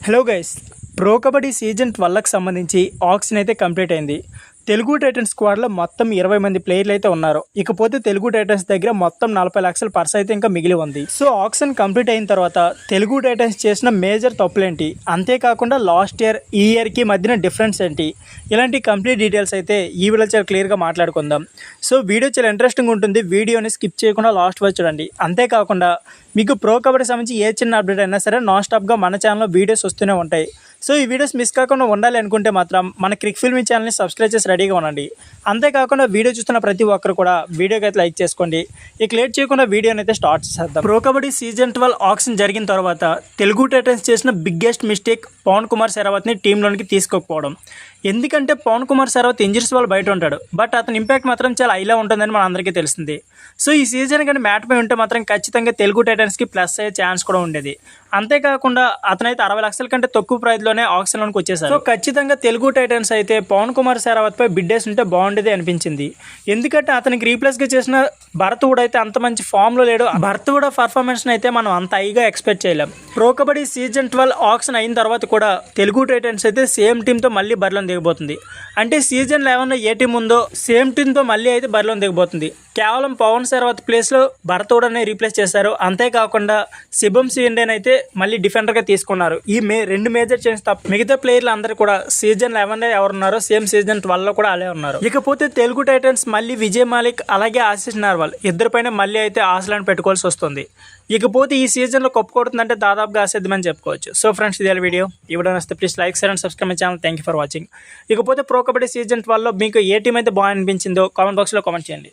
Hello guys, pro Kabaddi season 12కి సంబంధించి auction అయితే కంప్లీట్ అయింది. తెలుగు టైటన్స్ స్క్వాడ్లో మొత్తం 20 మంది ప్లేయర్లు అయితే ఉన్నారు. ఇకపోతే తెలుగు టైటన్స్ దగ్గర మొత్తం 40 లక్షల పర్స్ అయితే ఇంకా మిగిలి ఉంది. సో ఆక్షన్ కంప్లీట్ అయిన తర్వాత తెలుగు టైటన్స్ చేసిన మేజర్ తప్పులేంటి, అంతేకాకుండా లాస్ట్ ఇయర్ ఈ ఇయర్కి మధ్యన డిఫరెన్స్ ఏంటి, ఇలాంటి కంప్లీట్ డీటెయిల్స్ అయితే ఈ వీడియో చాలా క్లియర్గా మాట్లాడుకుందాం. సో వీడియో చాలా ఇంట్రెస్టింగ్ ఉంటుంది, వీడియోని స్కిప్ చేయకుండా లాస్ట్ వరకు చూడండి. అంతేకాకుండా మీకు ప్రో కబడ్డీ సంబంధించి ఏ చిన్న అప్డేట్ అయినా సరే నాన్ స్టాప్గా మన ఛానల్లో వీడియోస్ వస్తూనే ఉంటాయి. సో ఈ వీడియోస్ మిస్ కాకుండా ఉండాలి అనుకుంటే మాత్రం మన క్రిక్ ఫిల్మింగ్ ఛానల్ని సబ్స్క్రైబ్ చేసి రెడీగా ఉండండి. అంతేకాకుండా వీడియో చూస్తున్న ప్రతి ఒక్కరు కూడా వీడియోకి అయితే లైక్ చేసుకోండి. ఇక లేట్ చేయకుండా వీడియోని అయితే స్టార్ట్ చేద్దాం. ప్రో కబడ్డీ సీజన్ 12 ఆక్షన్ జరిగిన తర్వాత తెలుగు టైటన్స్ చేసిన బిగ్గెస్ట్ మిస్టేక్ పవన్ కుమార్ శరావత్ని టీంలోనికి తీసుకోకపోవడం. ఎందుకంటే పవన్ కుమార్ శరావత్ ఇంజరీస్ వల్ల బయట ఉంటాడు, బట్ అతని ఇంపాక్ట్ మాత్రం చాలా హైలో ఉంటుందని మన అందరికీ తెలిసింది. సో ఈ సీజన్ కానీ మ్యాట్ పై ఉంటే మాత్రం ఖచ్చితంగా తెలుగు టైటన్స్కి ప్లస్ అయ్యే ఛాన్స్ కూడా ఉండేది. అంతేకాకుండా అతనైతే 60 లక్షల కంటే తక్కువ ప్రైజ్లోనే ఆక్షన్లోకి వచ్చేసారు. సో ఖచ్చితంగా తెలుగు టైటన్స్ అయితే పవన్ కుమార్ శరావత్ పై బిడ్డేసి ఉంటే బాగుండేది అనిపించింది. ఎందుకంటే అతనికి రీప్లేస్గా చేసిన భరత్ కూడా అయితే అంత మంచి ఫామ్లో లేడు. భరత్ కూడా పర్ఫార్మెన్స్ని అయితే మనం అంత హైగా ఎక్స్పెక్ట్ చేయలేం. ప్రో కబడ్డీ సీజన్ 12 ఆక్షన్ అయిన తర్వాత కూడా తెలుగు టైటన్స్ అయితే సేమ్ టీంతో మళ్ళీ బరిలో దిగబోతుంది. అంటే సీజన్ 11లో ఏ టీం ఉందో సేమ్ టీంతో మళ్ళీ అయితే బరిలో దిగబోతుంది. కేవలం పవన్ శరావత్ ప్లేస్లో భరత్ కూడా రీప్లేస్ చేశారు. అంతేకాకుండా శివం ఇండియన్ అయితే మళ్ళీ డిఫెండర్గా తీసుకున్నారు. ఈ రెండు మేజర్ చేంజ్ తప్ప మిగతా ప్లేయర్లు అందరూ కూడా సీజన్ 11లో ఎవరున్నారో సేమ్ సీజన్ 12లో కూడా అలా ఉన్నారు. ఇకపోతే తెలుగు టైటన్స్ మళ్ళీ విజయ్ మాలిక్ అలాగే ఆశిష్ నార్వాల్ ఇద్దరిపైన మళ్ళీ అయితే ఆశలను పెట్టుకోవాల్సి వస్తుంది. ఇకపోతే ఈ సీజన్లో కొట్టుకుంటుందంటే దాదాపుగా అసాధ్యమని చెప్పుకోవచ్చు. సో ఫ్రెండ్స్, ఇదే వీడియో. ఈ వీడియో నచ్చితే please like share and subscribe my channel. Thank you for watching. ఇకపోతే ప్రో కబడ్డీ సీజన్ 12లో మీకు ఏ టీం అయితే బాగా అనిపించిందో కామెంట్ బాక్స్లో కామెంట్ చేయండి.